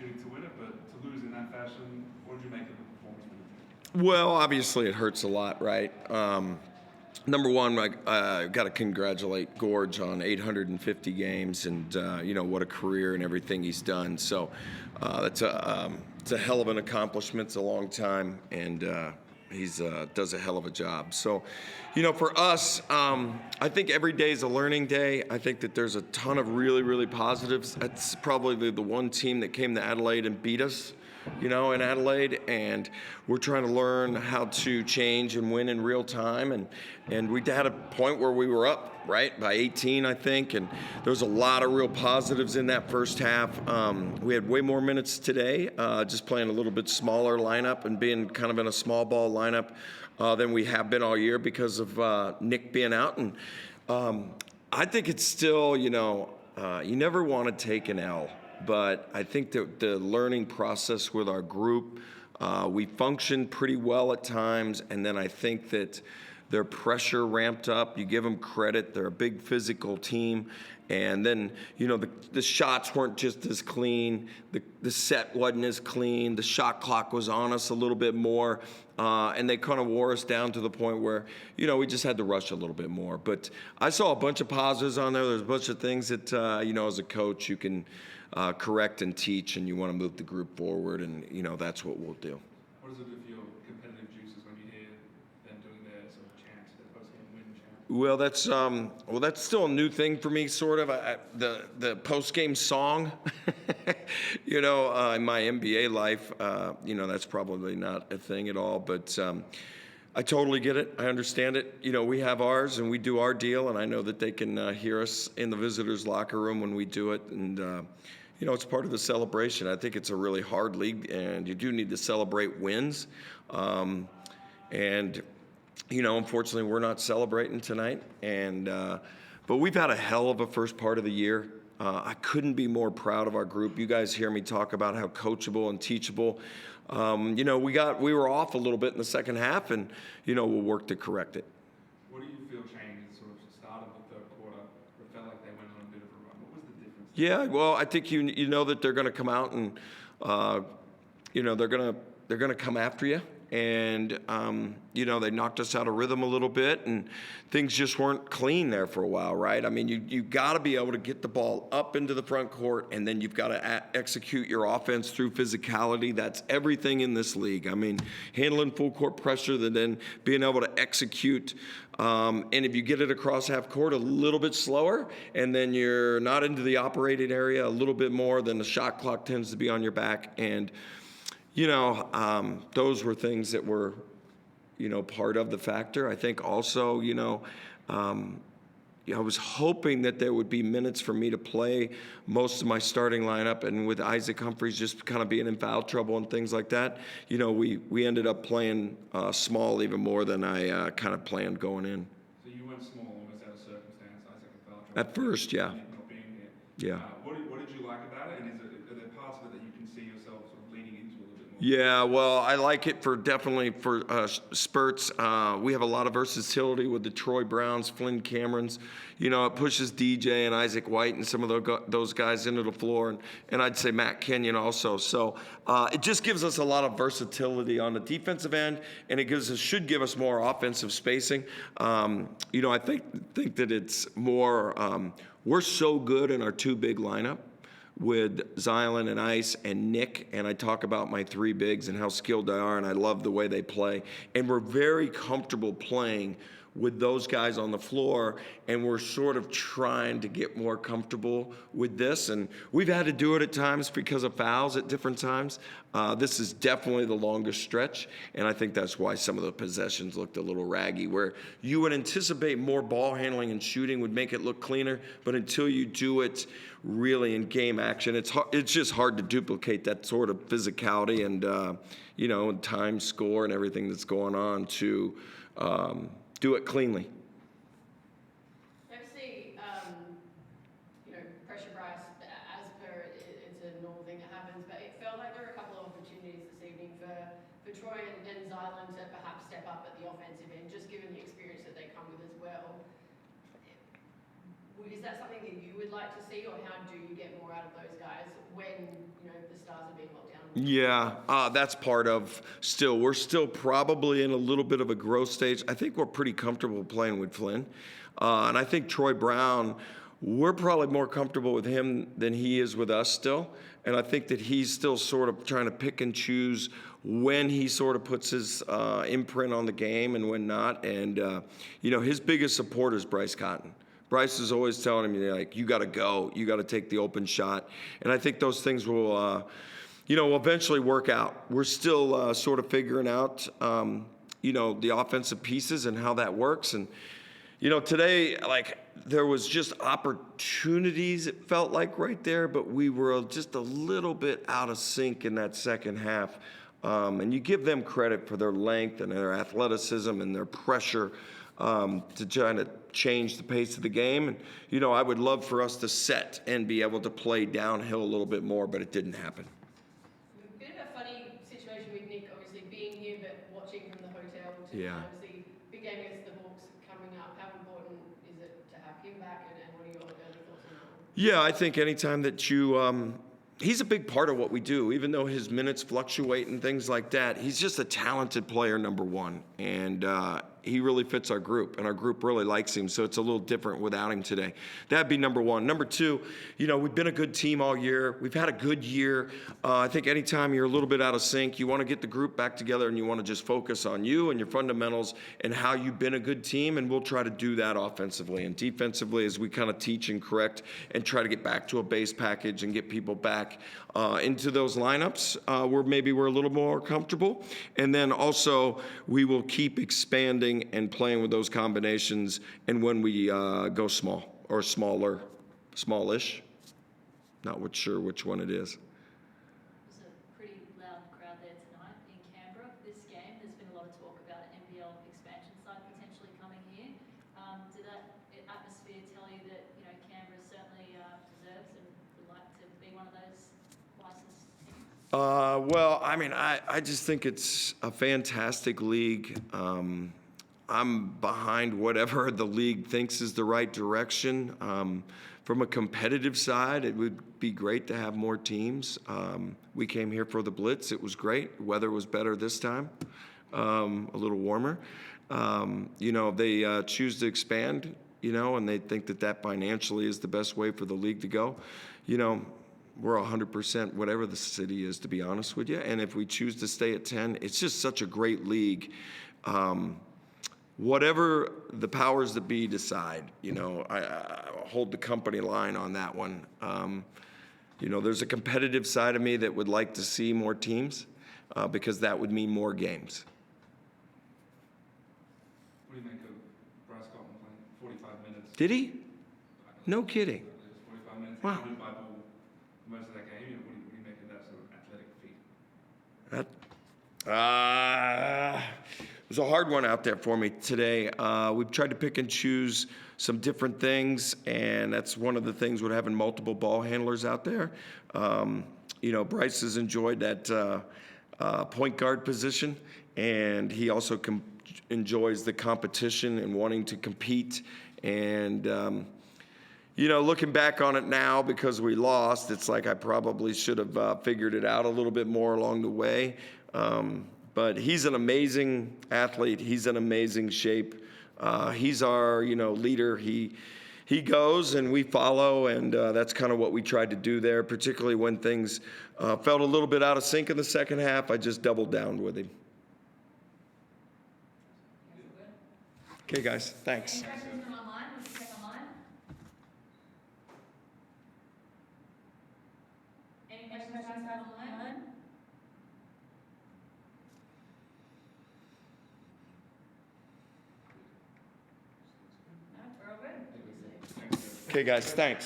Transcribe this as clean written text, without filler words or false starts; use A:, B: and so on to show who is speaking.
A: opportunity to win it, but to lose in that fashion, what did you make of the performance from the team?
B: Well, obviously it hurts a lot, right? Number one, I got to congratulate Gorge on 850 games and, what a career and everything he's done. So it's a hell of an accomplishment. It's a long time, and he's does a hell of a job. So, for us, I think every day is a learning day. I think that there's a ton of really, really positives. That's probably the one team that came to Adelaide and beat us, in Adelaide, and we're trying to learn how to change and win in real time. And we had a point where we were up, right, by 18, I think, and there was a lot of real positives in that first half. We had way more minutes today, just playing a little bit smaller lineup and being kind of in a small ball lineup than we have been all year because of Nick being out. And I think it's still, you never want to take an L. But I think that the learning process with our group, we functioned pretty well at times, and then I think that their pressure ramped up. You give them credit. They're a big physical team. And then, the shots weren't just as clean. The set wasn't as clean. The shot clock was on us a little bit more. And they kind of wore us down to the point where, we just had to rush a little bit more. But I saw a bunch of positives on there. There's a bunch of things that, as a coach, you can correct and teach, and you want to move the group forward, and, that's what we'll do.
A: What does it do for your competitive juices when you hear them doing their sort of chant, their post-game win chant?
B: Well, that's still a new thing for me, sort of. The post-game song, in my NBA life, that's probably not a thing at all. But I totally get it. I understand it. We have ours, and we do our deal, and I know that they can hear us in the visitors' locker room when we do it, and it's part of the celebration. I think it's a really hard league, and you do need to celebrate wins. Unfortunately, we're not celebrating tonight. But we've had a hell of a first part of the year. I couldn't be more proud of our group. You guys hear me talk about how coachable and teachable. We were off a little bit in the second half, and we'll work to correct it.
A: What do you feel changed sort of the start of the third quarter? It felt like they went on a bit of a run. What was the difference?
B: Yeah, well, I think you know that they're going to come out and they're going to come after you. And, they knocked us out of rhythm a little bit, and things just weren't clean there for a while, right? I mean, you got to be able to get the ball up into the front court, and then you've got to execute your offense through physicality. That's everything in this league. I mean, handling full court pressure, then being able to execute. And if you get it across half court a little bit slower, and then you're not into the operating area a little bit more, then the shot clock tends to be on your back. And those were things that were, part of the factor. I think also, I was hoping that there would be minutes for me to play most of my starting lineup, and with Isaac Humphries just kind of being in foul trouble and things like that, we ended up playing small even more than I kind of planned going in.
A: So you went small almost out of circumstance, Isaac in foul trouble?
B: At first, yeah.
A: Not being here.
B: Yeah.
A: What did you like about it, and are there parts of it that you can see yourself sort of leaning into a little bit more?
B: Yeah, well, I like it definitely for spurts. We have a lot of versatility with the Troy Browns, Flynn Camerons. It pushes DJ and Isaac White and some of those guys into the floor, and I'd say Matt Kenyon also. So it just gives us a lot of versatility on the defensive end, and it should give us more offensive spacing. I think that it's more. We're so good in our two big lineup with Zylan and Ice and Nick, and I talk about my three bigs and how skilled they are, and I love the way they play. And we're very comfortable playing with those guys on the floor, and we're sort of trying to get more comfortable with this. And we've had to do it at times because of fouls at different times. This is definitely the longest stretch, and I think that's why some of the possessions looked a little raggy, where you would anticipate more ball handling and shooting would make it look cleaner, but until you do it really in game action, it's just hard to duplicate that sort of physicality and, time, score, and everything that's going on to do it cleanly.
C: Obviously, pressure Bryce, as per it's a normal thing that happens, but it felt like there were a couple of opportunities this evening for Troy and Zylan to perhaps step up at the offensive end, just given the experience that they come with as well. Were is that something that you would like to see, or how do you get more out of those guys when, you know, the stars are being locked down?
B: Yeah, that's part of still. We're still probably in a little bit of a growth stage. I think we're pretty comfortable playing with Flynn. And I think Troy Brown, we're probably more comfortable with him than he is with us still. And I think that he's still sort of trying to pick and choose when he sort of puts his imprint on the game and when not. And, you know, his biggest supporter is Bryce Cotton. Bryce is always telling me, like, you got to go. You got to take the open shot. And I think those things will, will eventually work out. We're still sort of figuring out, the offensive pieces and how that works. And, today, like, there was just opportunities, it felt like, right there, but we were just a little bit out of sync in that second half. And you give them credit for their length and their athleticism and their pressure to try to change the pace of the game. And, I would love for us to set and be able to play downhill a little bit more, but it didn't happen.
C: A bit of a funny situation with Nick, obviously being here, but watching from the hotel to
B: Yeah.
C: obviously big game against the Hawks coming up. How important is it to have him back, and what are your early thoughts on that?
B: Yeah, I think anytime that you, he's a big part of what we do, even though his minutes fluctuate and things like that. He's just a talented player, number one, and he really fits our group, and our group really likes him, so it's a little different without him today. That'd be number one. Number two, we've been a good team all year. We've had a good year. I think anytime you're a little bit out of sync, you want to get the group back together, and you want to just focus on you and your fundamentals and how you've been a good team, and we'll try to do that offensively. And defensively, as we kind of teach and correct and try to get back to a base package and get people back into those lineups where maybe we're a little more comfortable. And then also, we will keep expanding and playing with those combinations, and when we go small or smaller, smallish, not sure which one it is.
D: There's a pretty loud crowd there tonight in Canberra. This game, there's been a lot of talk about an NBL expansion side potentially coming here. Did that atmosphere tell you that Canberra certainly deserves and would like to be one of those licensed teams?
B: Well, I mean, I just think it's a fantastic league. I'm behind whatever the league thinks is the right direction. From a competitive side, it would be great to have more teams. We came here for the Blitz. It was great. Weather was better this time, a little warmer. They choose to expand, and they think that financially is the best way for the league to go. We're 100% whatever the city is, to be honest with you. And if we choose to stay at 10, it's just such a great league. Whatever the powers that be decide, I hold the company line on that one. There's a competitive side of me that would like to see more teams because that would mean more games.
A: What do you make of Bryce Cotton playing 45 minutes?
B: Did he? No kidding.
A: Just 45 minutes.
B: Wow.
A: He by ball most of that game. What do you make of that sort of athletic feat? It was a hard one out there for me today. We've tried to pick and choose some different things, and that's one of the things with having multiple ball handlers out there. Bryce has enjoyed that point guard position, and he also enjoys the competition and wanting to compete. And, looking back on it now, because we lost, it's like I probably should have figured it out a little bit more along the way. But he's an amazing athlete. He's in amazing shape. He's our, leader. He goes and we follow, and that's kind of what we tried to do there, particularly when things felt a little bit out of sync in the second half. I just doubled down with him. Okay, guys. Thanks.
D: Any questions from online? Let's check online. Any questions from online? No, we're all good.
B: Okay, guys. Thanks.